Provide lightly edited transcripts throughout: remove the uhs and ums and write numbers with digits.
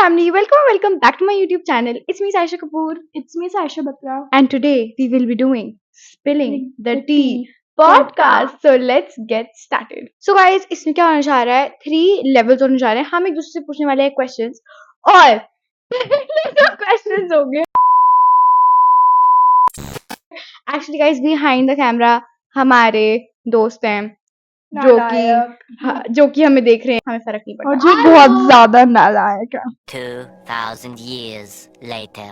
family, welcome back to my YouTube channel. It's me Saisha Kapoor, It's me, Saisha Batra. and today we will be doing Spilling the The Tea Tea podcast. So let's get started. So guys, इसमें क्या होने जा रहा है? 3 levels होने जा रहे हैं. हम एक दूसरे से पूछने वाले हैं questions और जो questions होंगे. Actually guys, behind the camera हमारे दोस्त हैं जो कि हमें देख रहे हैं, हमें फर्क नहीं पड़ता और जो बहुत ज्यादा नालायक है. 2,000 years later.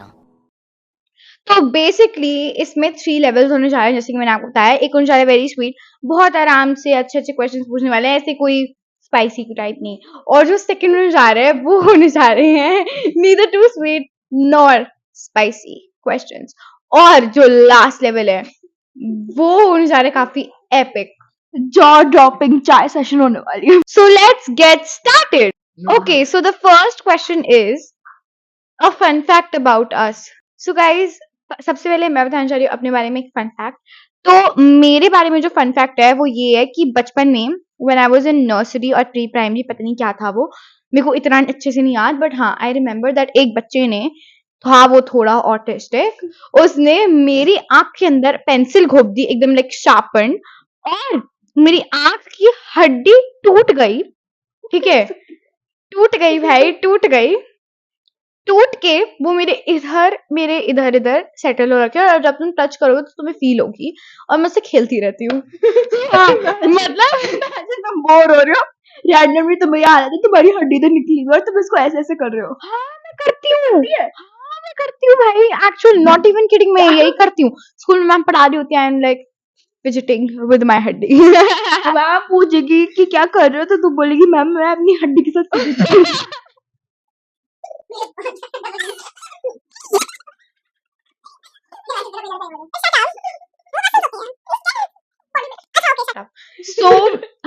तो बेसिकली इसमें 3 लेवल्स होने जा रहे हैं, जैसे कि मैंने आपको बताया. एक होने जा रहा है वेरी स्वीट, बहुत आराम से अच्छे क्वेश्चंस पूछने वाले हैं, ऐसे कोई स्पाइसी टाइप नहीं. और जो सेकंड होने जा रहे हैं वो होने जा रहे हैं neither too sweet nor spicy questions. और जो लास्ट लेवल है वो होने जा रहा है काफी एपिक, जॉ ड्रॉपिंग चाय सेशन होने वाली है. So let's get started. Okay, so the first question is a fun fact about us. So guys, सबसे पहले मैं बताना चाह रही हूँ अपने बारे में एक फन फैक्ट. तो मेरे बारे में जो फन फैक्ट है वो ये है कि बचपन में when I was in nursery और प्री प्राइमरी, पता नहीं क्या था वो, मेरे को इतना अच्छे से नहीं याद, बट हाँ आई रिमेम्बर दैट एक बच्चे ने था, वो थोड़ा ऑटिस्टिक, उसने मेरी आंख के अंदर पेंसिल घोप दी एकदम लाइक शार्पन, और मेरी आंख की हड्डी टूट गई. ठीक है, टूट गई भाई, टूट के वो मेरे इधर सेटल हो रखे, और जब तुम टच करोगे तो तुम्हें फील होगी, और मैं उससे खेलती रहती हूँ. हाँ, मतलब तुम बोर हो रहे हो, रैंडमली तुम्हें याद आता है तुम्हारी हड्डी तो निकली और तुम इसको ऐसे कर रहे हो. हाँ मैं करती हूँ भाई, एक्चुअल नॉट इवन किडिंग, मैं यही करती हूँ. स्कूल में मैम पढ़ा रही होती है, I am like fidgeting with my हड्डी. मैम पूछेगी कि क्या कर रहे हो, तो तुम बोलेगी मैम मैं अपनी हड्डी के साथ fidgeting कर रही हूँ." So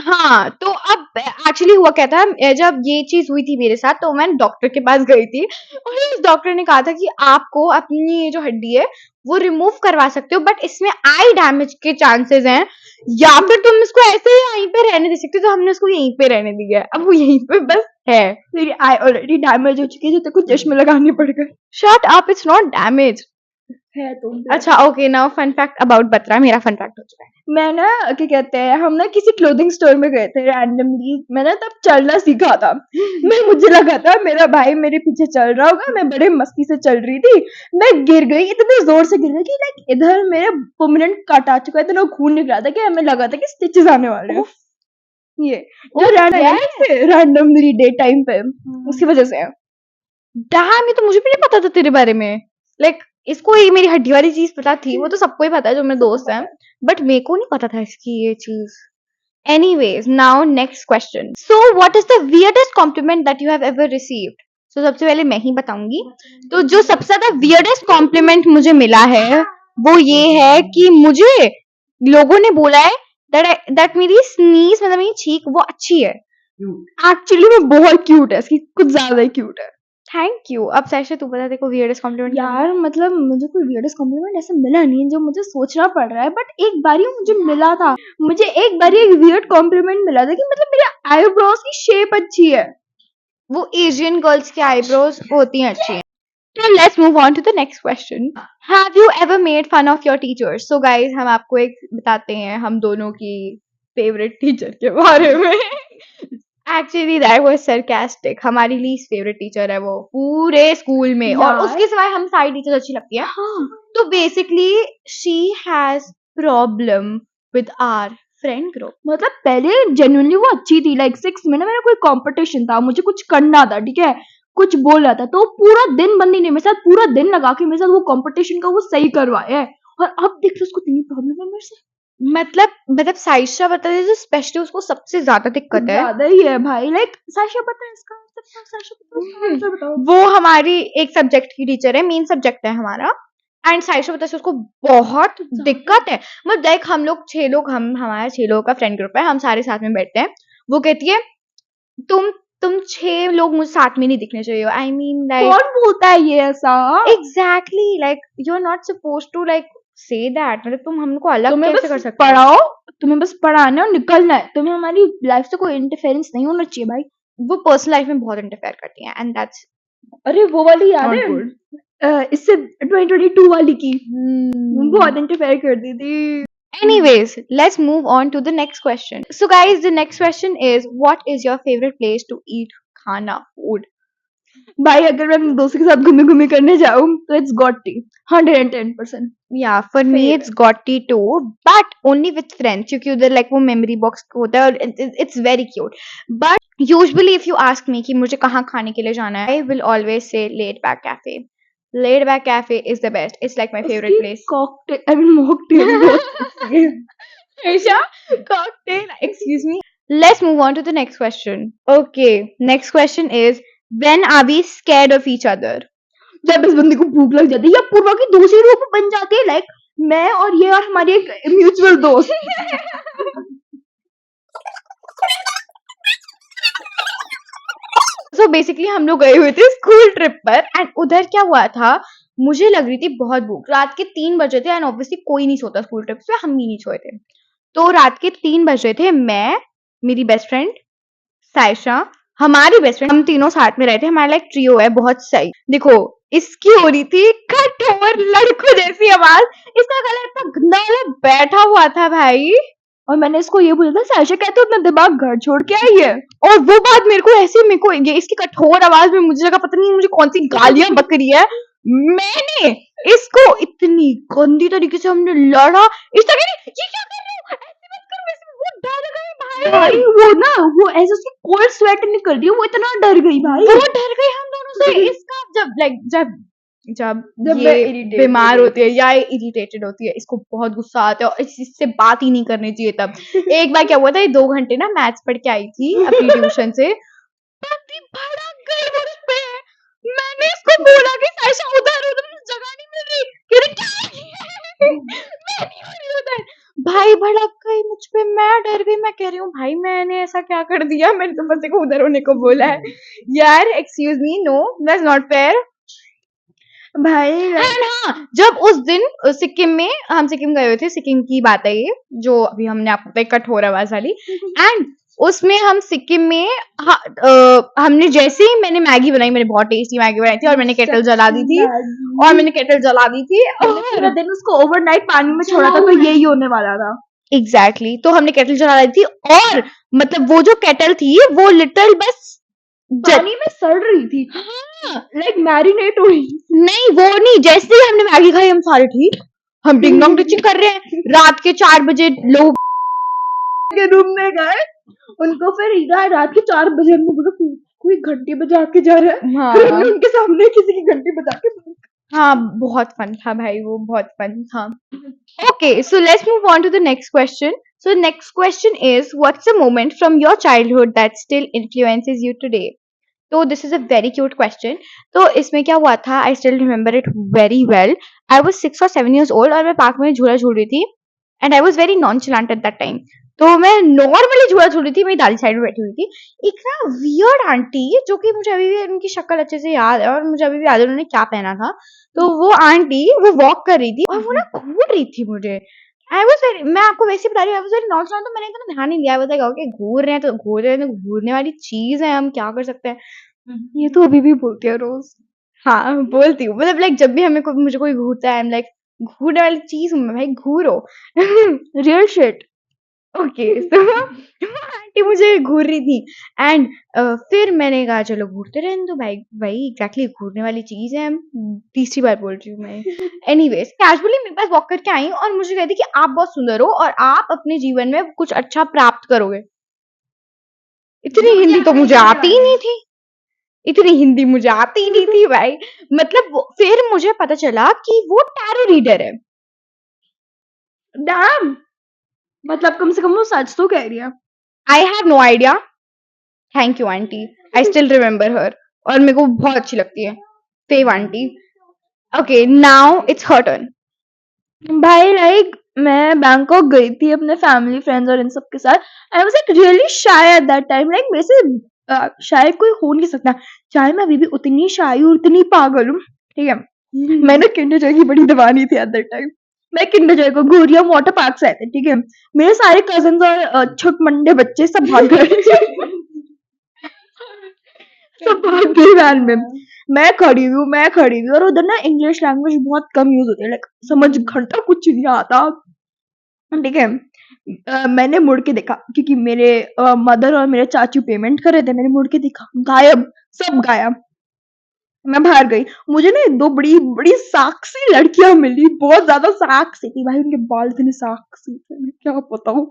हाँ, तो अब एक्चुअली हुआ क्या था, जब ये चीज हुई थी मेरे साथ तो मैं डॉक्टर के पास गई थी, और उस डॉक्टर ने कहा था कि आपको अपनी ये जो हड्डी है वो रिमूव करवा सकते हो, बट इसमें आई डैमेज के चांसेस हैं, या फिर तुम इसको ऐसे ही यहीं पे रहने दे सकते हो. तो हमने उसको यहीं पे रहने दिया, अब वो यहीं पे बस है. तेरी आई ऑलरेडी डैमेज हो चुकी है, जो तेरे को चश्मे लगाने पड़ेगा. Shut up, it's not damage. है तुम. अच्छा okay, now fun fact about Batra. मेरा फन फैक्ट हो चुका है. मैं ना क्या कहते हैं, हम ना किसी क्लोथिंग स्टोर में गए थे रैंडमली. मैंने तब चलना सीखा था. मुझे लगा था मेरा भाई मेरे पीछे चल रहा होगा, मैं बड़े मस्ती से चल रही थी, मैं गिर गई, इतने जोर से गिर गई कि लाइक इधर मेरा परमानेंट कट आ चुका है, इतना खून निकल रहा था कि हमें लगा था कि स्टिचेस आने वाले हैं. ये जो रैंडमली डे टाइम पे उसकी वजह से है. डैम, ये तो मुझे भी नहीं पता था तेरे बारे में. लाइक इसको ये मेरी हड्डी वाली चीज पता थी, वो तो सबको ही पता है जो मेरे दोस्त हैं, बट मेरे को नहीं पता था इसकी ये चीज. Anyways, now next question. So what is the weirdest compliment that you have ever received? So सबसे पहले मैं ही बताऊंगी. तो जो सबसे ज्यादा वियर्डेस्ट कॉम्प्लीमेंट मुझे मिला है वो ये है कि मुझे लोगों ने बोला है दैट मेरी स्नीज, मतलब मेरी छींक वो अच्छी है. एक्चुअली वो बहुत क्यूट है, इसकी कुछ ज्यादा ही क्यूट है. Thank you. अब सैशा तू बता, देखो वियर्डेस्ट कॉम्प्लीमेंट. यार मतलब मुझे कोई weirdest कॉम्प्लीमेंट ऐसा मिला नहीं जो मुझे सोचना पड़ रहा है, बट एक बारी मुझे मिला था. मुझे एक बारी एक वियर्ड कॉम्प्लीमेंट मिला था कि मतलब मेरे आईब्रोज की शेप अच्छी है. वो एशियन गर्ल्स की आईब्रोज होती हैं अच्छी. So let's move on to the next question. Have you ever made fun of your teachers? So guys, हम आपको एक बताते हैं हम दोनों की फेवरेट टीचर के बारे में. Actually that was sarcastic. हमारी least favorite टीचर है वो पूरे स्कूल में, और यार. उसके सिवाय हम सारी टीचर अच्छी लगती है. हाँ. तो basically she has problem with our friend group. मतलब पहले जेन्युइनली वो अच्छी थी. लाइक 6 में ना मेरा कोई कंपटीशन था, मुझे कुछ करना था, ठीक है, कुछ बोल रहा था, तो पूरा दिन बंदी ने मेरे साथ पूरा दिन लगा के मेरे साथ वो कंपटीशन का वो सही करवाया है. और अब देख लो उसको इतनी प्रॉब्लम है मेरे से. मतलब साइशा बता दे, जो स्पेशली उसको सबसे ज्यादा दिक्कत है ज्यादा ही है भाई. लाइक साशा पता है इसका मतलब, साशा पता है इसका आंसर बताओ. वो हमारी एक सब्जेक्ट की टीचर है, मेन सब्जेक्ट है हमारा, एंड साइशा बता उसको बहुत दिक्कत है. मतलब देख हम लोग 6 लोग, हमारा 6 लोगों का फ्रेंड ग्रुप है, हम सारे साथ में बैठते हैं. वो कहती है तुम 6 लोग मुझे साथ में नहीं दिखने चाहिए. आई मीन लाइक कौन बोलता है ये ऐसा? Exactly, like you are not suppose to like say that. मतलब तुम हमको अलग तुम्हें कैसे बस कर सकते हो? पढ़ाओ, तुम्हें बस पढ़ाना है और निकलना है. तुम्हें हमारी लाइफ से कोई इंटरफेरेंस नहीं होना चाहिए भाई. वो पर्सनल लाइफ में बहुत इंटरफेयर करती हैं, एंड दैट्स अरे वो वाली याद Not है? good. इससे 2022 वाली की बहुत इंटरफेयर कर दी थी। Anyways, let's move on to the next question. So, guys, the next question is, what is your favorite place to eat khana food? भाई अगर मैं अपने दोस्तों के साथ घूमे करने जाऊँ तो it's गॉटी 110%। Yeah, for me Favorite. it's Gotti too, but only with friends क्योंकि उधर like वो memory box होता है और it's very cute. But usually if you ask me कि मुझे कहाँ खाने के लिए जाना है, I will always say Laid Back Cafe. Laid Back Cafe is the best. It's like my favorite place. Cocktail I mean mocktail Aisha, cocktail. Excuse me. Let's move on to the next question. Okay, next question is, when are we scared of each other? जब इस बंदी को भूख लग जाती है या पूर्वा की दूसरी रूप बन जाती है लाइक मैं और ये और हमारी एक म्यूचुअल दोस्त So basically हम लोग गए हुए थे स्कूल ट्रिप पर एंड उधर क्या हुआ था, मुझे लग रही थी बहुत भूख, रात के 3 बजे थे एंड ऑब्वियसली कोई नहीं सोता स्कूल ट्रिप पे, हम भी नहीं सोए थे। तो रात के 3 बज रहे थे, मैं, मेरी बेस्ट फ्रेंड सायशा, हमारी बेस्ट फ्रेंड, हम तीनों साथ में रहे थे, हमारा लाइक ट्रियो है बहुत सही। देखो इसकी हो रही थी कठोर लड़कों जैसी आवाज, इसका गला इतना गंदा वाला बैठा हुआ था भाई, और मैंने इसको ये बोला था सायशा कहते अपना दिमाग घर छोड़ के आई है और वो बात मेरे को ऐसे मेरे को ये इसकी कठोर आवाज में मुझे लगा पता नहीं मुझे कौन सी गालियां बक रही है। मैंने इसको इतनी गंदी तरीके से हमने लड़ा, इसका कह रही ये क्या कर रहे हो, ऐसे मत करो, वैसे वो डर गए भाई भाई, वो ना वो ऐसे उसकी कोल्ड स्वेट निकल रही है वो इतना डर गई भाई वो डर गई हम दोनों से। इसका जब लाइक जब जब जब ये मैं irritated बीमार होती होती है या इरिटेटेड होती है, इसको बहुत गुस्सा आता है और इससे बात ही नहीं करनी चाहिए। तब एक बार क्या हुआ था, ये 2 घंटे ना मैथ्स पढ़ के आई थी अपनी ट्यूशन से, पति भड़क गई मुझ पे। मैंने इसको बोला कि सायशा उधर हो, तुम जगह नहीं मिल रही, कह रही क्या है? मैं नहीं हो रही उधर। भाई भड़क गई मुझ पे, मैं डर गई, मैं कह रही हूँ भाई मैंने ऐसा क्या कर दिया, मैंने तो बस को उधर होने को बोला है। यार excuse me, no that's not fair. भाई एंड हाँ, जब उस दिन सिक्किम में हम सिक्किम गए हुए थे, सिक्किम की बात है ये जो अभी हमने आपको बताई कठोर आवाज वाली, एंड उसमें हम सिक्किम में हमने जैसे ही मैंने मैगी बनाई, मैंने बहुत टेस्टी मैगी बनाई थी और मैंने केटल जला दी थी और पूरा दिन उसको ओवरनाइट पानी में छोड़ा था तो यही होने वाला था एग्जैक्टली तो हमने केटल जला दी थी और मतलब वो जो केटल थी वो लिटिल बस पानी में सड़ रही थी लाइक मैरिनेट हुई नहीं वो नहीं, जैसे ही हमने मैगी खाई हम सारे ठीक, हम डिंग डोंग टिचिंग कर रहे हैं, रात के 4 बजे लोग के रूम में गए उनको फिर रात के 4 बजे हमने बोला कोई घंटी बजा के जा रहा है हाँ। फिर हमने उनके सामने किसी की घंटी बजा के हाँ बहुत फन था भाई, वो बहुत फन था। Okay so let's move on to the next question. So next question is, what's a moment from your childhood that still influences you today? तो this is a very cute question. तो इसमें क्या हुआ था, I still remember it very well. I was 6 और 7 years old और मैं park में झूला झूल रही थी and I was very nonchalant at that time. तो मैं नॉर्मली झूला झूल रही थी, मेरी दादी साइड में बैठी हुई थी, एक ना वियर्ड आंटी जो कि मुझे अभी भी उनकी शक्ल अच्छे से याद है और मुझे अभी भी याद है उन्होंने क्या पहना था। तो वो आंटी वो वॉक कर रही थी और वो ना घूर रही थी मुझे। आई वाज वेरी, मैं आपको वैसे बता रही हूँ, आई वाज वेरी नॉनचलेंट, तो मैंने इतना ध्यान नहीं दिया। आई वाज लाइक ओके घूर रहे हैं तो घूर रहे हैं, तो घूरने वाली चीज है, हम क्या कर सकते हैं। ये तो अभी भी बोलती है रोज हाँ बोलती हूँ, मतलब लाइक जब भी मुझे कोई घूरता है आई एम लाइक घूरने वाली चीज हूँ मैं भाई, घूरो। रियल शिट ओके तो आंटी मुझे घूर रही थी एंड फिर मैंने कहा चलो घूरते रहने दो भाई, भाई एग्जैक्टली घूरने वाली चीज है, तीसरी बार बोल रही हूँ मैं। एनीवेज कैजुअली मेरे पास वॉक करके आई और मुझे कहती कि आप बहुत सुंदर हो और आप अपने जीवन में कुछ अच्छा प्राप्त करोगे। इतनी हिंदी तो मुझे आती ही नहीं थी, इतनी हिंदी मुझे आती ही नहीं थी भाई। मतलब फिर मुझे पता चला कि वो टैरो रीडर है। डैम मतलब कम से कम वो सच तो कह रही है I have no idea. Thank you aunty, I still remember her और मेरे को बहुत अच्छी लगती है fave aunty. Okay now it's her turn. भाई लाइक मैं बैंकॉक गई थी अपने फैमिली फ्रेंड्स और इन सब के साथ। I was like really shy eight that time, like मेरे से शायद कोई हो नहीं सकता, चाहे मैं अभी भी उतनी शाय हूँ उतनी पागल हूँ, ठीक है। मैंने किंडर जॉय की बड़ी दीवानी थी एट दैट टाइम। मैं किंडर जॉय को घूरिया वाटर पार्क से आए थे, ठीक है। मेरे सारे कजन्स और छुटमंडे बच्चे सब भाग गए सब भाग गए वैन में। मैं खड़ी हुई और उधर ना इंग्लिश लैंग्वेज बहुत कम यूज होती है, लाइक समझ घंटा कुछ नहीं आता, ठीक है। मैंने मुड़ के देखा क्योंकि मेरे मदर और मेरे चाचू पेमेंट कर रहे थे, मैंने मुड़ के देखा, गायब, सब गायब। मैं बाहर गई, मुझे ना 2 बड़ी साक्षी लड़कियां मिली, बहुत ज्यादा साक्षी थी भाई, उनके बाल इतने साक्षी थे, मैं क्या बताऊं,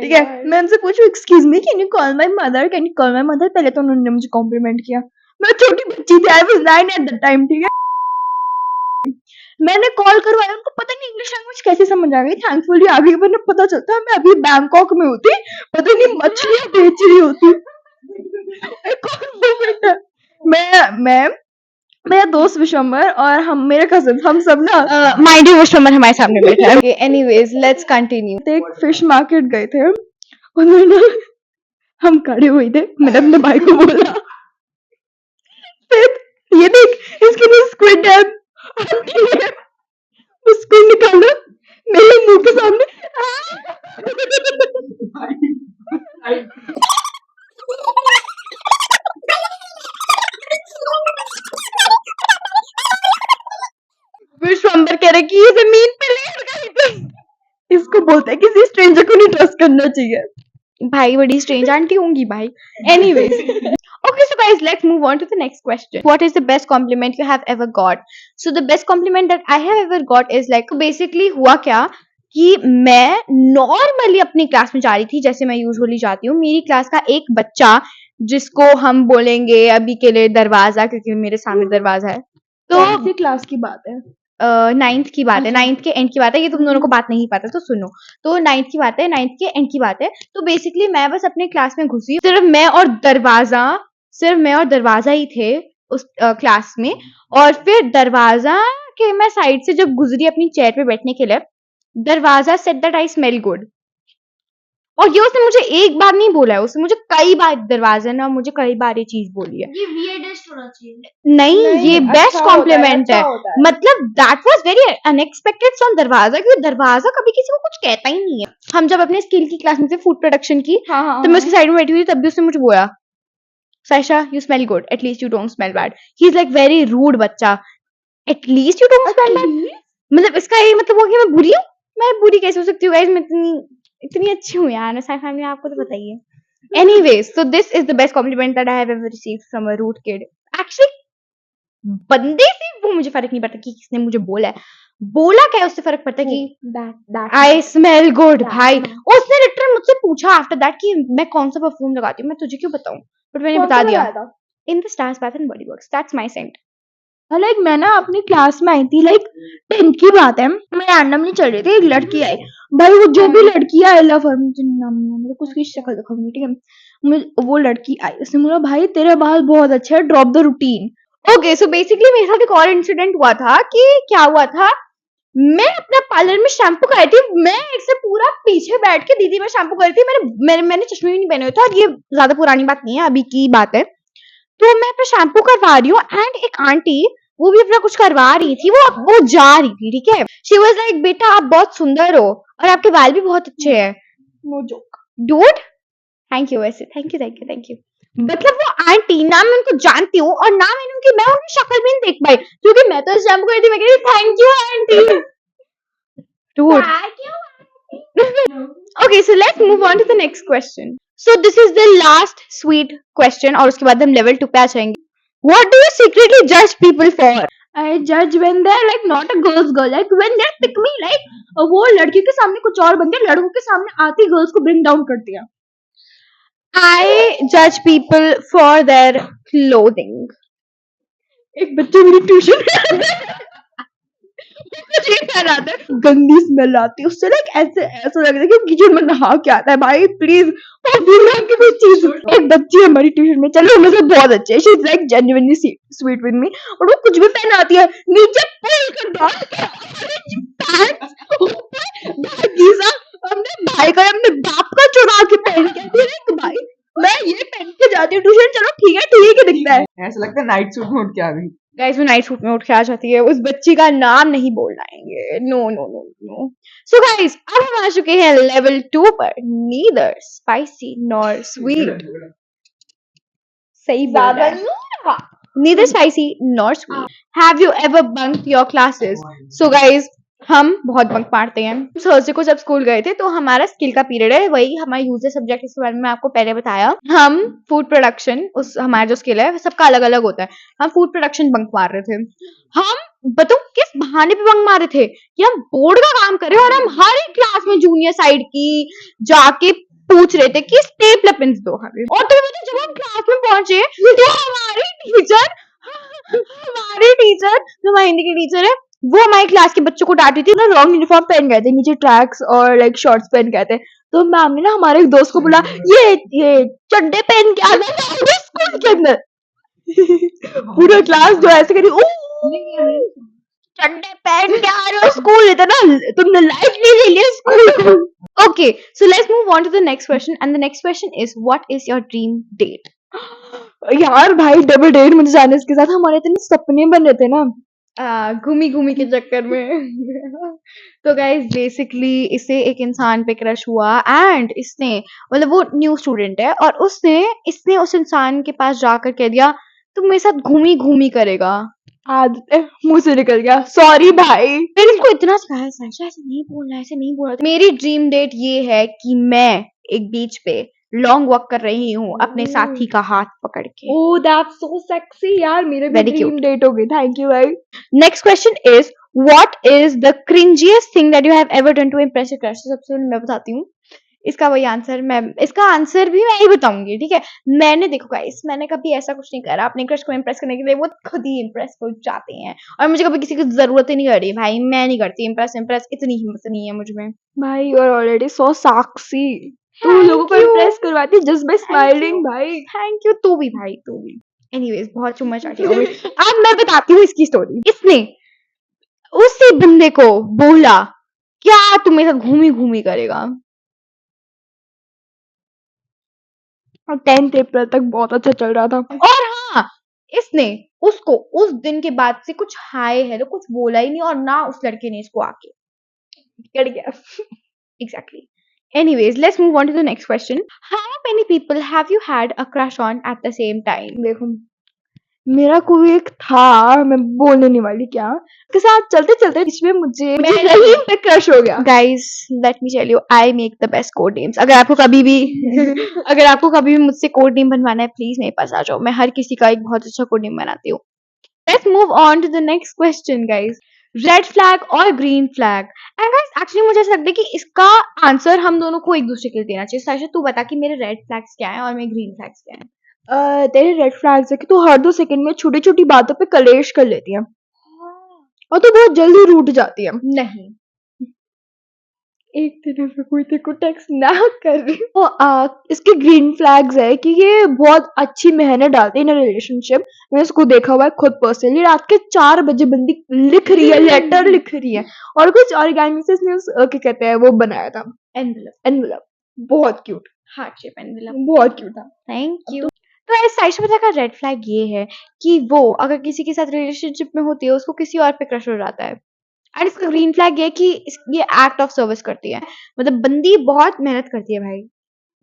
ठीक है। मैं उनसे पूछूं excuse me, can you call my mother, can you call my mother, पहले तो उन्होंने मुझे कॉम्प्लीमेंट किया, मैं छोटी बच्ची थी, I was 9 at the time, ठीक है। मैंने कॉल करवाया, उनको पता नहीं इंग्लिश लैंग्वेज कैसे समझ आ गई, थैंकफुली आ गई, वरना पता चलता है मैं अभी बैंकॉक में होती, पता नहीं मछलियां बेच रही होती। एक और मोमेंट है, मैं मेरा दोस्त विश्वम्बर और हम मेरे कजिन, हम सब ना माइंड यू विश्वम्बर हमारे सामने बैठा है। Anyways let's continue. एक फिश मार्केट गए थे, उन्होंने हम खड़े हुए थे, मैंने अपने भाई को बोला, "फिर ये देख, इसके लिए स्क्विड है, आंटी है, उसको निकालो मेरे मुंह के सामने।" विश्वम्बर कह रहे कि ये जमीन पे लेट गई थी। इसको बोलते हैं किसी स्ट्रेंजर को नहीं ट्रस्ट करना चाहिए। भाई बड़ी स्ट्रेंज आंटी होंगी भाई। Anyways, okay, so guys, let's move on to the next question. What is the best compliment you have ever got? So the best compliment that I have ever got is like, basically हुआ क्या कि मैं normally अपनी class में जा रही थी, जैसे मैं यूजुअली जाती हूँ। मेरी क्लास का एक बच्चा, जिसको हम बोलेंगे अभी के लिए दरवाजा, क्योंकि मेरे सामने दरवाजा है, तो कौन सी क्लास की बात है? 9th की बात है, अच्छा। 9th के एंड की बात है, ये तुम दोनों को बात नहीं पता तो सुनो। तो 9th की बात है, 9th के एंड की बात है। तो बेसिकली मैं बस अपने क्लास में घुसी, सिर्फ मैं और दरवाजा ही थे उस क्लास में। और फिर दरवाजा के मैं साइड से जब गुजरी अपनी चेयर पे बैठने के लिए, दरवाजा said that I smell good. और ये उसने मुझे एक बार नहीं बोला है, उसने मुझे कई बार, दरवाजा ने मुझे कई बार ये चीज बोली है। ये weirdest होना चाहिए। नहीं, ये अच्छा बेस्ट होता है, कॉम्प्लीमेंट अच्छा है। होता है। मतलब that was very unexpected from दरवाजा, क्योंकि दरवाजा कभी किसी को कुछ कहता ही नहीं है। हम जब अपने स्किल की क्लास में थे, फूड प्रोडक्शन की, हाँ, हाँ, तो मैं उसकी हाँ। साइड में बैठी हुई थी, तब भी उसने मुझे बोला, Saisha you smell good, at least you don't smell bad. He is like very rude बच्चा, at least you don't smell bad. मतलब इसका ये मतलब हुआ कि मैं बुरी हूँ? मैं बुरी कैसे हो सकती हूँ गाइस? मैं इतनी अच्छी हूँ यार, मैं सारी फैमिली, आपको तो बताइए। Anyways, so this is the best compliment that I have ever received from a rude kid. Actually, बंदे से वो मुझे फर्क नहीं पड़ता कि किसने मुझे बोला है, बोला क्या है उससे फर्क पड़ता है कि आई स्मेल गुड। भाई उसने लिटरली मुझसे पूछा आफ्टर दैट कि मैं कौन सा परफ्यूम लगाती हूँ, मैं तुझे क्यों बताऊं, बट मैंने बता दिया, in the stars Bath and Body Works, that's my scent. Like मैं ना अपनी क्लास में आई थी, लाइक 10th की बात है, मैं रैंडमली चल रही थी, एक लड़की आई, भाई वो जो भी लड़की आई, आई लव हर, मुझे नाम नहीं है, मतलब उसकी शक्ल दिखाऊंगी, ठीक है। वो लड़की आई, उसने बोला भाई तेरे बाल बहुत अच्छे हैं, drop the routine. Okay, so basically मेरे साथ एक और इंसिडेंट हुआ था कि क्या हुआ था, मैं अपना पार्लर में शैम्पू कर रही थी, मैं इससे पूरा पीछे बैठ के दीदी मैं शैम्पू कर रही थी, मैंने चश्मे भी नहीं पहने हुए थे, और ये ज्यादा पुरानी बात नहीं है, अभी की बात है। तो मैं अपना शैम्पू करवा रही हूँ, एंड एक आंटी, वो भी अपना कुछ करवा रही थी, वो जा रही थी, ठीक है। शी वाज लाइक, बेटा आप बहुत सुंदर हो और आपके बाल भी बहुत अच्छे हैं। No joke. Dude, thank you, वैसे थैंक यू। मतलब वो आंटी, ना मैं उनको जानती हूँ और ना मैं उनकी शक्ल भी नहीं देख पाई, क्योंकि मैं तो शैम्पू कर रही थी, मैं कह रही thank you aunty. Dude. Okay, so let's move on to the next question. So this is the last sweet question, और उसके बाद हम level 2 पे आ जाएंगे. What do you secretly judge people for? I judge when they're like not a girl's girl, like when they pick me, like वो लड़की के सामने कुछ और बनते, लड़कों के सामने आती गर्ल्स को bring down करती है। I judge people for their clothing. एक बच्चे मेरी ट्यूशन मुझे पहना आता है, गंदी स्मेल आती है उससे, लाइक ऐसा लग रहा है कि किचन में नहा के आता है, भाई प्लीज की कोई चीज। एक बच्ची हमारी ट्यूशन में, चलो मतलब बहुत अच्छी है, she is like genuinely sweet with me, और वो कुछ भी पहन आती है, नीचे पुल कर डाल के पैंट्स ऊपर गीजा, हमने भाई का अपने बाप का चुरा के पहन के आती है, भाई मैं ये पहन के जाती हूँ ट्यूशन, चलो ठीक है दिखता है, ऐसा लगता है नाइट सूट में उठ के आ गई। गाइस वो नाइट सूट में उठ के आ जाती है, उस बच्ची का नाम नहीं बोलना है, नो। सो गाइस अब हम आ चुके हैं लेवल 2 पर, नीदर स्पाइसी नॉर स्वीट। सही बोल रहा है, neither spicy nor sweet. Have you ever bunked your classes? So guys, हम बहुत बंक मारते हैं। थर्सडे को जब स्कूल गए थे तो हमारा स्किल का पीरियड है, वही हमारा यूजर सब्जेक्ट, इसके बारे में मैं आपको पहले बताया। हम फूड प्रोडक्शन, उस हमारा जो स्किल है सबका अलग अलग होता है, हम फूड प्रोडक्शन बंक मार रहे थे। हम बताओ किस बहाने पे बंक मार रहे थे कि हम बोर्ड का काम कर रहे हैं और हम हर एक क्लास में जूनियर साइड की जाके पूछ रहे थे कि स्टेपलर पेन्स दो हमें। और तो जब हम क्लास में पहुंचे तो हमारे टीचर जो हमारे हिंदी की टीचर है, वो हमारी क्लास के बच्चों को डांटी थी। उन्होंने रॉन्ग यूनिफॉर्म पहन गए थे, नीचे ट्रैक्स और लाइक शॉर्ट्स पहन गए थे। तो मैम ने ना हमारे एक दोस्त को बोला, ये चड्डे पहन के आ गए स्कूल के अंदर। पूरा क्लास जो ऐसे करी, चड्डे पहन के आ रहे हो स्कूल, इतना तुमने लाइफ नहीं ले लिया स्कूल को। Okay, so let's move on to the next question, and the next question is, what is your dream date? यार भाई डबल डेट मुझे जाने इसके साथ, हमारे इतने सपने बन रहे थे ना घूमी घूमी के चक्कर में। तो गाइज बेसिकली इसे एक इंसान पे क्रश हुआ एंड इसने, मतलब वो न्यू स्टूडेंट है और इसने उस इंसान के पास जाकर कह दिया तुम मेरे साथ घूमी घूमी करेगा। आदत है, मुंह से निकल गया, सॉरी भाई। मैंने इसको इतना सिखाया, साइशा ऐसे नहीं बोलना, ऐसे नहीं बोलना। मेरी ड्रीम डेट ये है कि मैं एक बीच पे लॉन्ग वॉक कर रही हूँ अपने साथी का हाथ पकड़ के। ओह दैट्स सो सेक्सी यार, मेरे भी Very ड्रीम डेट हो गई। थैंक यू भाई। Next question is, what is the cringiest thing that you have ever done to impress your crush? सबसे पहले मैं बताती हूँ इसका वही आंसर, इसका आंसर भी मैं ही बताऊंगी, ठीक है। मैंने, देखो गाइस, मैंने कभी ऐसा कुछ नहीं करा अपने क्रश को इम्प्रेस करने के लिए, वो खुद ही इम्प्रेस हो जाते हैं और मुझे कभी किसी की जरूरत ही नहीं पड़ी भाई, मैं नहीं करती इम्प्रेस, इतनी हिम्मत नहीं है मुझ में। भाई यू आर ऑलरेडी सो साक्षी, तू लोगों को इम्प्रेस करवाती जस्ट बाय स्माइलिंग भाई। थैंक यू, तू भी भाई, तू भी। एनीवेज, बहुत चुम्मा चाटी हो गई। अब मैं बताती हूँ इसकी स्टोरी। इसने उसी बंदे को बोला क्या तुम मेरे साथ घूमी घूमी करेगा। और 10th अप्रैल तक बहुत अच्छा चल रहा था। और हाँ, इसने उसको उस दिन के बाद से कुछ हाय हेलो कुछ बोला ही नहीं और ना उस लड़के ने इसको आके कर गया। Exactly. Anyways, let's move on to the next question. How many people have you had a crush on at the same time? देखो मेरा कोई एक था, मैं बोलने नहीं वाली क्या, के साथ चलते चलते इसमें मुझे रहीम पे क्रश हो गया। Guys, let me tell you, I make the best code names. अगर आपको कभी भी मुझसे कोड नेम बनवाना है, प्लीज मेरे पास आ जाओ, मैं हर किसी का एक बहुत अच्छा कोड नेम बनाती हूँ। Let's move on to the next question, guys. Red flag और green flag. And guys actually मुझे ऐसा लगता है कि इसका आंसर हम दोनों को एक दूसरे के लिए देना चाहिए। साइशा तू बता कि मेरे रेड फ्लैग्स क्या हैं और मेरे ग्रीन फ्लैग्स क्या हैं। तेरे रेड फ्लैग्स है कि तू हर 2 सेकंड में छोटी छोटी बातों पे कलेश कर लेती है और तू बहुत जल्दी रूठ जाती है। नहीं, एक तरफ से कोई तेरे को टेक्स्ट ना कर रही तो इसके ग्रीन फ्लैग्स है कि ये बहुत अच्छी मेहनत डालती है इन रिलेशनशिप। मैंने इसको देखा हुआ है खुद पर्सनली, रात के 4 बजे बंदी लिख रही है, लेटर लिख रही है और कुछ ऑर्गेनिक से इसने क्या कहते हैं वो बनाया था, एनवेलप बहुत क्यूट, हार्ट शेप एनवेलप, बहुत क्यूट था। Thank you. तो साइशा पता का रेड फ्लैग ये है कि वो अगर किसी के साथ रिलेशनशिप में होती है उसको किसी और पे क्रश हो जाता है। और इसका ग्रीन फ्लैग ये कि ये एक्ट ऑफ सर्विस करती है, मतलब बंदी बहुत मेहनत करती है भाई,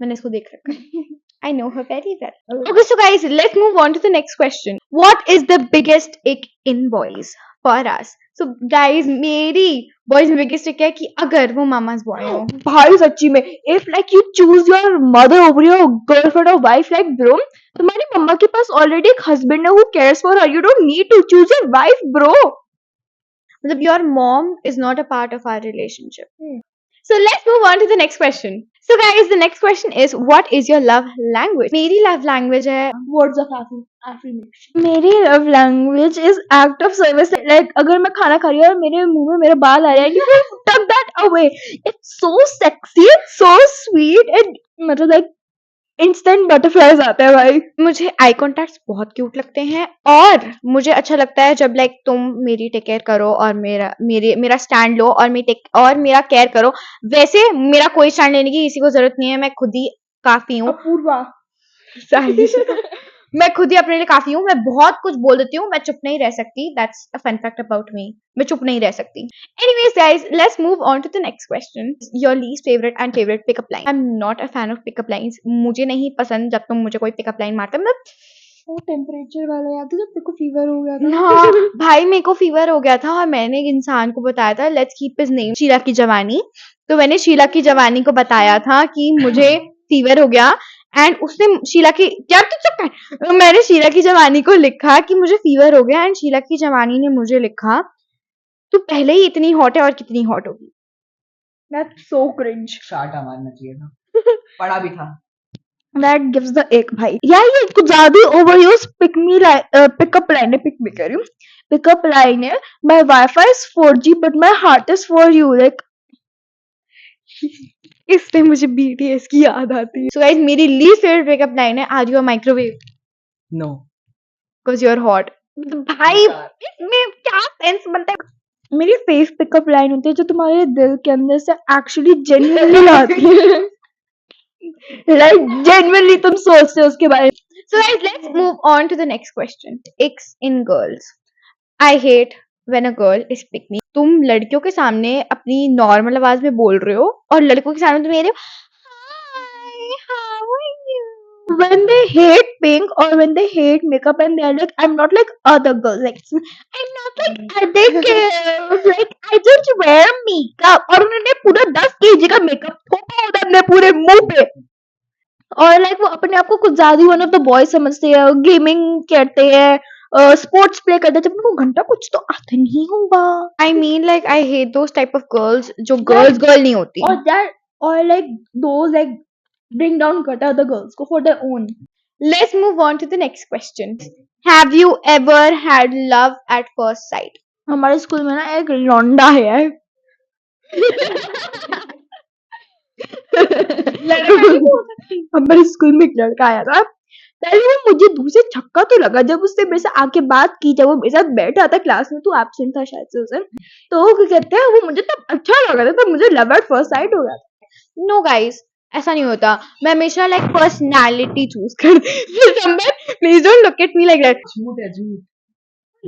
मैंने इसको देख रखा है। I know her very well. Okay, so guys, let's move on to the next question. What is the biggest ick in boys for us? So guys, मेरी boys में biggest ick है कि अगर वो मामा's boy हो। भाई सच्ची में, if like you choose your mother over your girlfriend or wife, like bro, तुम्हारी मम्मा के पास ऑलरेडी एक हस्बैंड है who cares for her, you don't need to choose your wife bro. मतलब your mom is not a part of our relationship. So let's move on to the next question. So guys, the next question is, what is your love language? मेरी love language है Words of affirmation. मेरी love language is act of service. Like अगर मैं खाना खा रही हूँ और मेरे मुंह में मेरे बाल आ रहे हैं, you can tuck that away. It's so sexy, it's so sweet, and मतलब like इंस्टेंट बटरफ्लाईज आता है भाई। मुझे आई कॉन्टैक्ट्स बहुत क्यूट लगते हैं और मुझे अच्छा लगता है जब लाइक तुम मेरी टेक केयर करो और मेरा स्टैंड लो और मेरा केयर करो। वैसे मेरा कोई स्टैंड लेने की किसी को जरूरत नहीं है, मैं खुद ही काफी हूँ। अपूर्वा मैं खुद ही अपने लिए काफी हूँ, मैं बहुत कुछ बोल देती हूँ, मैं चुप नहीं रह सकती। That's a fun fact about me, मैं चुप नहीं रह सकती। Anyways guys, let's move on to the next question. Your least favourite and favourite pickup line. I am not a fan of pickup lines. मुझे नहीं पसंद जब तुम मुझे कोई पिकअप लाइन मारता है, मतलब वो टेम्परेचर वाला याद है जब तेरे को फीवर हो गया था? हाँ भाई मेरे को फीवर हो गया था और मैंने एक इंसान को बताया था, let's keep his name Sheila ki Jawani. तो मैंने शीला की जवानी को बताया था कि मुझे फीवर हो गया एंड उसने शीला की यार तू चुप कर। मैंने शीला की जवानी को लिखा कि मुझे फीवर हो गया एंड शीला की जवानी ने मुझे लिखा तू पहले ही इतनी हॉट है और कितनी हॉट होगी। That's so cringe. शाटा मारना चाहिए था। पढ़ा भी था। That gives the ick भाई। यार ये कुछ ज्यादा overused pickup line है, pick me कर रही हूँ। Pickup line है, my Wi-Fi is 4G but my heart is for you। Like इससे मुझे बीटीएस की याद आती है। सो गाइस मेरी लीस्ट फेवरेट पिकअप लाइन है, are you a microwave no. Because you are hot. भाई इसमें क्या सेंस बनता है? मेरी फेस पिकअप लाइन होती है जो तुम्हारे दिल के अंदर से एक्चुअली जेन्युइनली आती है। लाइक जेन्युइनली तुम सोचते हो उसके बारे में। So guys, let's move on to the next question. Icks in girls. I hate when a girl is pick me. तुम लड़कियों के सामने अपनी नॉर्मल आवाज में बोल रहे हो और लड़कों के सामने तुम ये रहे हो hi how are you. When they hate pink or when they hate makeup and they're like, I'm not like other girls. Like, I'm not like other girls. Like, I don't wear makeup. और उन्होंने पूरा 10 kg का makeup थोपा होता है अपने पूरे मुंह पे। और लाइक वो अपने आप को कुछ ज्यादा वन ऑफ द बॉयज समझते हैं, गेमिंग करते हैं, स्पोर्ट्स प्ले करते हैं, जब उनको घंटा कुछ तो आता नहीं होगा। I mean like I hate those type of girls जो girls girl नहीं होती। और that or like those like bring down करता other girls को for their own। Let's move on to the next question. Have you ever had love at first sight? हमारे school में ना एक लौंडा है हमारे स्कूल में एक लड़का आया था। पहले वो मुझे दूर से छक्का तो लगा जब उसने मेरे से आके बात की, जब वो मेरे साथ बैठा था क्लास में, तो एब्सेंट था शायद से उस दिन। तो वो क्या कहते हैं, वो मुझे तब अच्छा लगा था, तब मुझे लव एट फर्स्ट साइट हो गया था। No guys, ऐसा नहीं होता। मैं हमेशा like personality choose करती हूँ। Please don't look at me like that. झूठ है झूठ।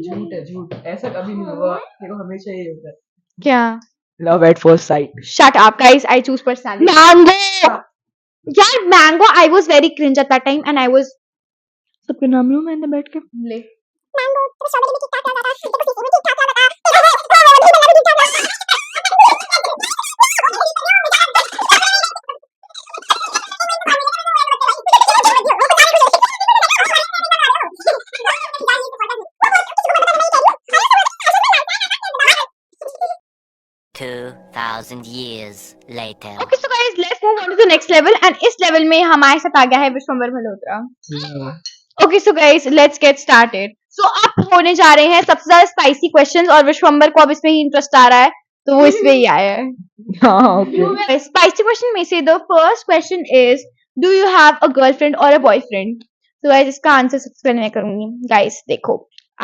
झूठ है झूठ। ऐसा कभी नहीं हुआ। देखो हमेशा यही होता है। क्या? Love at first sight. Shut up guys, I choose personality. Mango यार mango, I was very cringe at that time and I was सबके नाम लूं मैंने बैठ के। ले। $2,000 years later. Okay, so guys, let's move on to the next level and इस level में हमारे साथ आ गया है Vishwambar Malhotra. Okay, so guys, let's get started. So अब होने जा रहे हैं सबसे ज्यादा spicy questions और विश्वम्बर को अब इसमें ही इंटरेस्ट आ रहा है तो वो इसमें ही आया है। हाँ ओके। Spicy question में से the first question is, do you have a girlfriend or a boyfriend? So guys, इसका आंसर सबसे पहले मैं करूंगी। Guys, देखो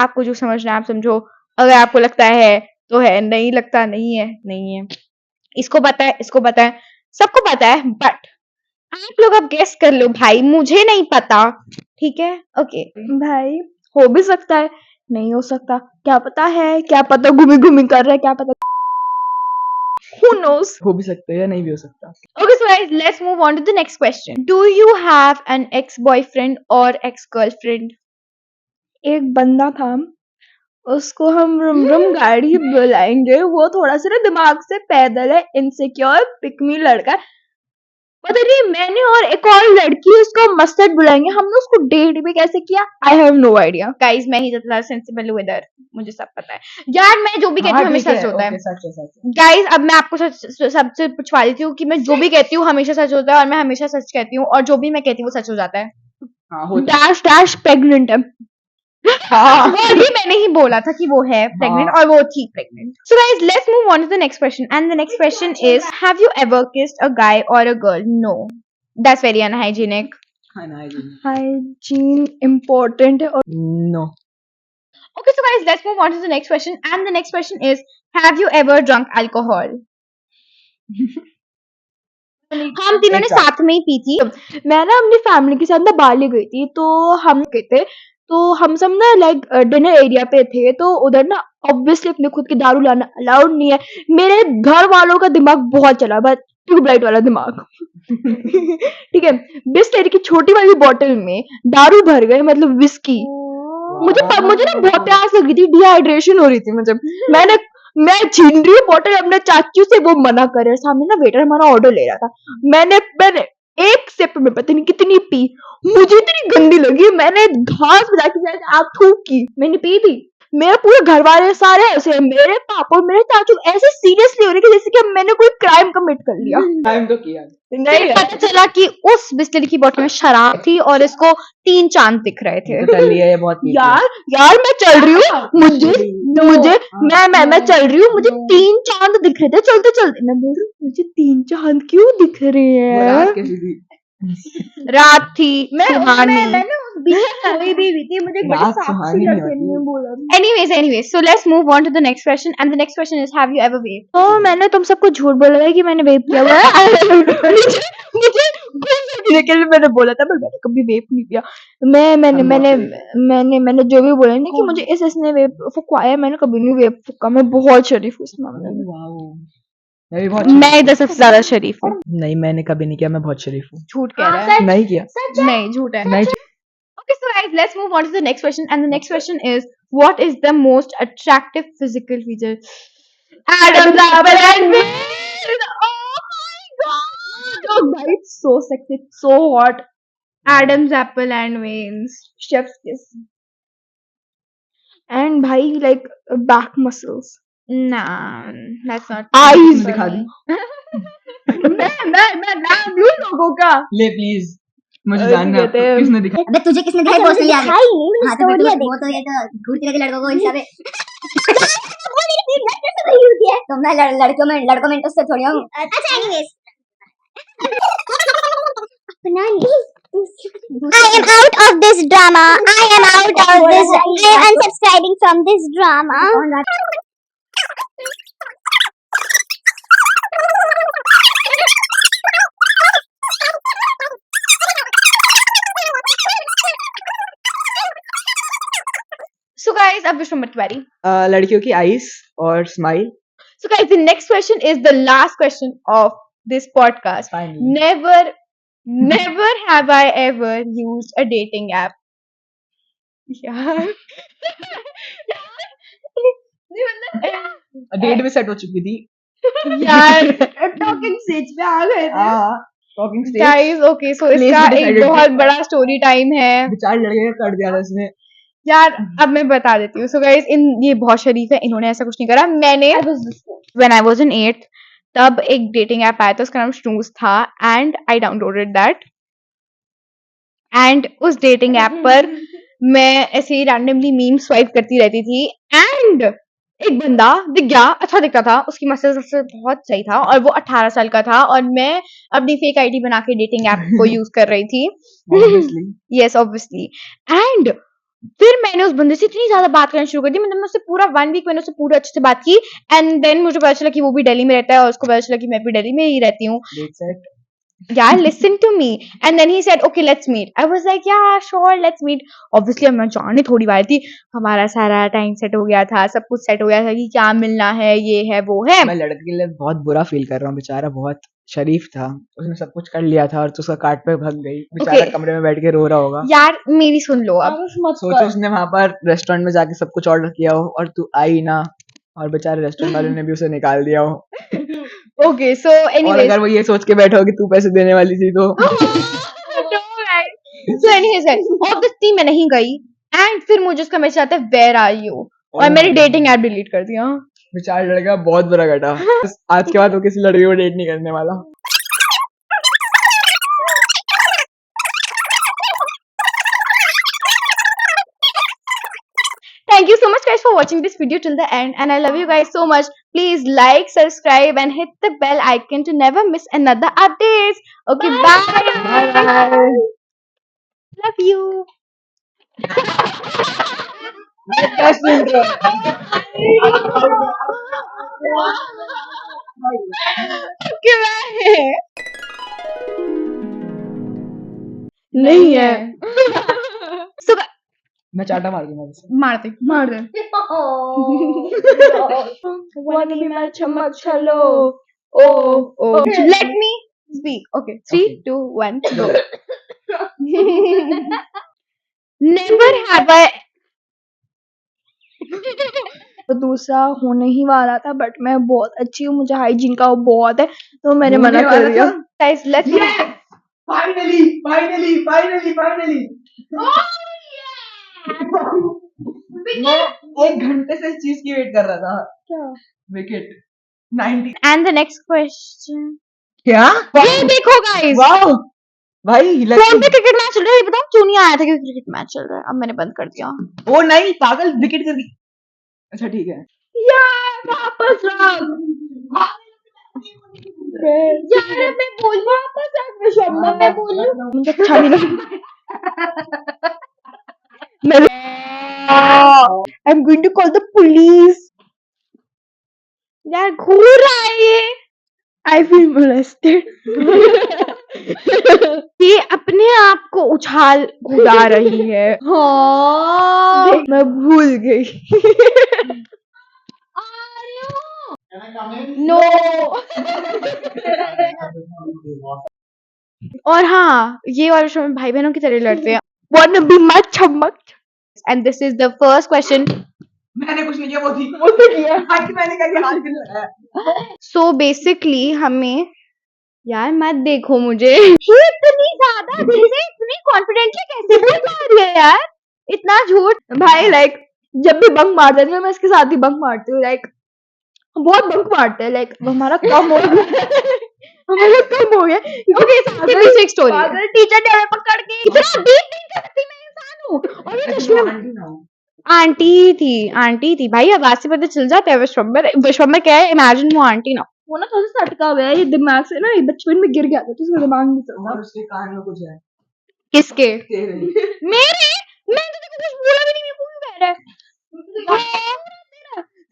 आपको जो समझना है आप समझो, अगर आपको लगता है तो है, नहीं लगता नहीं है नहीं है। इसको पता है, इसको पता है, सबको पता है, बट आप लोग अब गेस कर लो भाई, मुझे नहीं पता, ठीक है? ओके भाई हो भी सकता है, नहीं हो सकता, क्या पता है, क्या पता घूमी घूमी कर रहा है, क्या पता who knows। हो भी सकता है या नहीं भी हो सकता। Okay, so guys, let's move on to the next question. Do you have an ex-boyfriend or ex-girlfriend? एक बंदा था, उसको हम रुम रुम गाड़ी बुलाएंगे, वो थोड़ा सा ना दिमाग से पैदल है, इनसिक्योर पिकमी लड़का है। पता नहीं मैंने और एक और लड़की उसको मस्टर्ड बुलाएंगे, हमने उसको डेट भी कैसे किया, I have no idea. Guys, मैं ही ज्यादा सेंसिबल हूँ इधर, मुझे सब पता है। यार मैं जो भी कहती हूँ हमेशा सच होता है। सच है सच है। गाइस अब मैं आपको सबसे पूछवा देती हूँ कि मैं जो भी कहती हूँ हमेशा सच होता है और मैं हमेशा सच कहती हूँ और जो भी मैं कहती हूँ वो सच हो जाता है। हाँ होता है। डैश डैश प्रेग्नेंट है। हाँ। और ये मैंने ही बोला था कि वो है प्रेग्नेंट और वो थी pregnant. So guys, let's move on to the next question and the next question is, have you ever kissed a guy or a girl? No, that's very unhygienic. हाँ ना जी। हाइजीन इम्पोर्टेंट है। और no. Okay, so guys, let's move on to the next question and the next question is, have you ever drunk alcohol? हम तीनों ने एक बार। साथ में ही पी थी। मैं ना अपनी फैमिली के साथ ना बाली गई थी, तो हम गए थे, तो हम सब ना लाइक डिनर एरिया पे थे, तो उधर ना ऑब्वियसली अपने खुद की दारू लाना अलाउड नहीं है। मेरे घर वालों का दिमाग बहुत चला, बस ट्यूबलाइट वाला दिमाग। ठीक है, बिस्लेरी की छोटी वाली बॉटल में दारू भर गए, मतलब विस्की। मुझे ना बहुत प्यास लग रही थी, डिहाइड्रेशन हो रही थी मुझे। मैं छीन रही हूँ बॉटल अपने चाचू से, वो मना कर रहे हैं। सामने ना वेटर हमारा ऑर्डर ले रहा था। मैंने एक सिप में पता नहीं कितनी पी, मुझे इतनी गंदी लगी, मैंने घास बजा के शायद आग थूक की, मैंने पी थी। मेरे पूरे घर वाले सारे ऐसे, मेरे पापा और मेरे चाचू ऐसे सीरियसली हो रहे कि जैसे कि मैंने कोई क्राइम कमिट कर लिया। टाइम तो किया फिर पता चला कि उस बिस्लरी की बोतल में शराब थी और इसको 3 चांद दिख रहे थे। तो कर लिया ये बहुत पीती है। यार मैं चल रही हूँ, मुझे मैं चल रही हूँ, मुझे 3 चांद दिख रहे थे चलते चलते। मैं बोल रही हूँ, मुझे 3 चांद क्यों दिख रहे वो रात हैं? कैसी थी? रात थी, मैं सुहानी। मैंने उस बीच सोई भी हुई थी, मुझे एक बड़ी रात साक्षी सुहानी लड़के नहीं ने होती। बोला। Anyways, so let's move on to the next question, and the next question is, have you ever vaped? तो मैंने तुम सबको झूठ बोला है कि मैंने वेप किया हुआ है। मुझे लेकिन मैंने बोला था, पर मैंने कभी वेप नहीं किया। मैंने हम मैंने बहुत मैंने मैंने जो भी बोला ना कि मुझे इसने वेप फुकवाया, मैंने कभी नहीं वेप फूका। मैं बहुत शरीफ हूँ इस मामले में। वाओ, मैं भी बहुत मैं शरीफ इधर सबसे ज्यादा शरीफ हूँ। हूँ। नहीं, मैंने कभी नहीं किया, मैं बहुत शरीफ हूँ। झूठ कह रहा है। नहीं किया। नहीं, झूठ है। नहीं Okay, so guys, let's move on to the next question, and the next question is, what is the most attractive physical feature? Adam's apple and wings. Oh my god! Oh, भाई, it's so sexy, it's so hot. Adam's apple and wings. Chef's kiss. And भाई, like back muscles. Nah, that's not. Eyes. तुम दिखा दी। मैं नाम लूं लोगों का? ले प्लीज, मुझे अरे जानना है कहते हैं- किसने दिखा। अबे तुझे किसने दिखाई मुझे पर्सनली आगे? दिखाई नहीं, मैंने हाँ तो फिर स्टोरियां वो तो ये तो घूरती रहती लड़कों को इंस्टा पे। वो मेरी फीड लाइक कैसे भरी होती है? तो मैं लड़कों में इंटरेस्ट थोड़ी हूँ। अच्छा एनीवेज अपना नहीं I am out of this drama. I am out of this. I am unsubscribing from this drama. So guys, अब विश्वम्बर की बारी. लड़कियों की आईज और smile. So guys, the next question is the last question of this podcast. Finally. Never have I ever used a dating app. यार date में set हो चुकी थी। यार टॉकिंग स्टेज पे आ गए थे। हाँ, टॉकिंग स्टेज। गाइस, ओके, सो Place इसका भी एक decided बहुत किया। बड़ा स्टोरी टाइम है. बेचारे लड़के का कर दिया था इसने। यार अब मैं बता देती हूँ. सो गाइस, ये बहुत शरीफ है, इन्होंने ऐसा कुछ नहीं करा. मैंने when I was in 8th तब एक डेटिंग ऐप आया था, उसका नाम स्नूज था, and I downloaded that. And उस डेटिंग ऐप पर मैं ऐसे ही रैंडमली मीम स्वाइप करती रहती थी, एंड एक बंदा दिख गया, अच्छा दिखता था, उसकी मसल्स बहुत सही था, और वो 18 साल का था, और मैं अपनी फेक आईडी बना के डेटिंग ऐप को यूज कर रही थी. Obviously. Yes, obviously. एंड फिर मैंने उस बंदे से इतनी ज्यादा बात करना शुरू कर दी, मतलब मैं उससे पूरा 1 वीक मैंने उससे पूरा अच्छे से बात की. एंड देन मुझे पता चला कि वो भी दिल्ली में रहता है, और उसको पता चला कि मैं भी दिल्ली में ही रहती हूँ. Date set. Yeah, listen to me. And then he said, okay, let's meet. I was like, yeah, sure, let's meet. Obviously, अब मैं जानने थोड़ी बार थी, हमारा सारा टाइम सेट हो गया था, सब कुछ सेट हो गया था कि क्या मिलना है, ये है, वो है. मैं लड़के के लिए बहुत बुरा फील कर रहा हूँ, बेचारा बहुत शरीफ था, उसने सब कुछ कर लिया था और तो उसका काट पे भग गई, बेचारा Okay. कमरे में बैठ के रो रहा होगा। यार मेरी सुन लो अब. सोचो उसने वहां पर रेस्टोरेंट में जाके सब कुछ ऑर्डर किया हो और तू आई ना, और बेचारे रेस्टोरेंट वाले ने भी उसे निकाल दिया हो। Okay, so और anyways. अगर वो ये सोच के बैठा हो कि तू पैसे देने वाली थी तो No, guys. So anyways, obviously मैं नहीं गई. एंड फिर मुझे उसका मैसेज आता है, वेयर आर यू, और मैंने डेटिंग ऐप डिलीट कर दिया. बेचारा लड़का बहुत बुरा घटा। आज के बाद वो किसी लड़की को डेट नहीं करने वाला। Thank you so much guys for watching this video till the end, and I love you guys so much. Please like, subscribe and hit the bell icon to never miss another updates. Okay, bye. Love you. Best intro. Okay, bye. नहीं है। So मैं चाटा मार दूंगा बस। मार दे। मार दे wanna be my चमक चलो Oh. Let me speak. Okay. 3, Okay. 2, 1, go. Never have I. तो दूसरा होने ही वाला था बट मैं बहुत अच्छी हूँ, मुझे हाइजीन का वो बहुत है तो मैंने होने मना कर वाला दिया। था? Guys, let's. फाइनली मैं 1 घंटे से इस चीज की वेट कर रहा था। क्या? Wicket 90। And the next question. क्या? ये देखो guys. वाह भाई फोन पे क्रिकेट मैच चल रहा है, ये बताओ क्यों नहीं आया था कि क्रिकेट मैच चल रहा है। अब मैंने बंद कर दिया। ओ नहीं पागल विकेट कर दी। अच्छा ठीक है। यार वापस रख यार मैं बोल वापस रख विश्वम्भर मैं बोल मुझे अच्छा नहीं लगा मैं I'm going to call the police. यार घूर रहा है ये। I feel molested. ये अपने आप को उछाल कूदा रही है। हाँ मैं भूल गई नो। और हाँ, ये और शो में भाई बहनों की तरह लड़ते हैं। wanna be my चमक And this is the first question. मैंने कुछ नहीं किया वो थी। वो तो किया आज मैंने कहा कि हाथ भी नहीं लगाया। So basically हमें यार मत देखो मुझे। ये इतनी ज्यादा दिल से इतनी कॉन्फिडेंटली कैसे बोल पा रही है यार? इतना झूठ। भाई लाइक जब भी बंक मारते हैं मैं इसके साथ ही बंक मारती हूँ लाइक बहुत बंक मारते हैं लाइक हमारा कम हो गया हमारा कम हो गया Okay, इसके पीछे एक story है। पागल टीचर ने हमें पकड़ के इतना डीप नहीं कर सकती मैं इंसान हूँ। और ये चश्मे आंटी थी भाई, आवाज से पता चल जाता है। विश्वम्बर क्या है, इमेजिन वो आंटी ना। वो ना थोड़ा सा सटका हुआ है ये दिमाग से ना ये बचपन में गिर गया था तो उसका दिमाग नहीं चलता और उसके कान में कुछ है। किसके? तेरे। मेरे? मैं तो तेरे को कुछ बोला भी नहीं, मेरे को भी कह रहा है।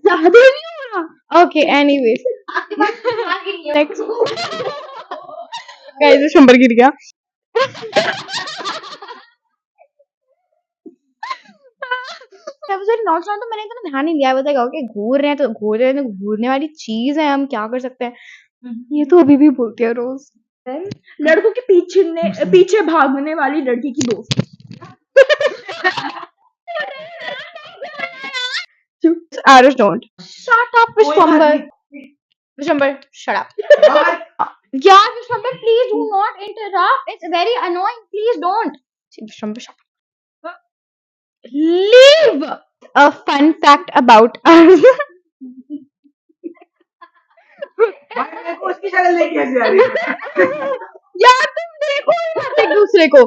ज्यादा नहीं हो रहा। Okay, anyways. Next. Guys, Vishwambar गिर गया। नॉट तो मैंने इतना ध्यान नहीं दिया। बताएगा कि घूर रहे हैं तो घूर रहे हैं, तो घूरने वाली चीज है, हम क्या कर सकते हैं। ये तो अभी भी बोलती है रोज लड़कों के पीछे भागने वाली लड़की की दोस्त Arish, don't. Shut up, Vishwambar. Vishwambar, shut up. Yeah, Vishwambar, please do not interrupt. It's very annoying. Please don't. Vishwambar, shut up. Leave a fun fact about us. भाई मेरे को उसकी शक्ल लेके कैसे आ रही है? यार तुम देखो एक दूसरे को।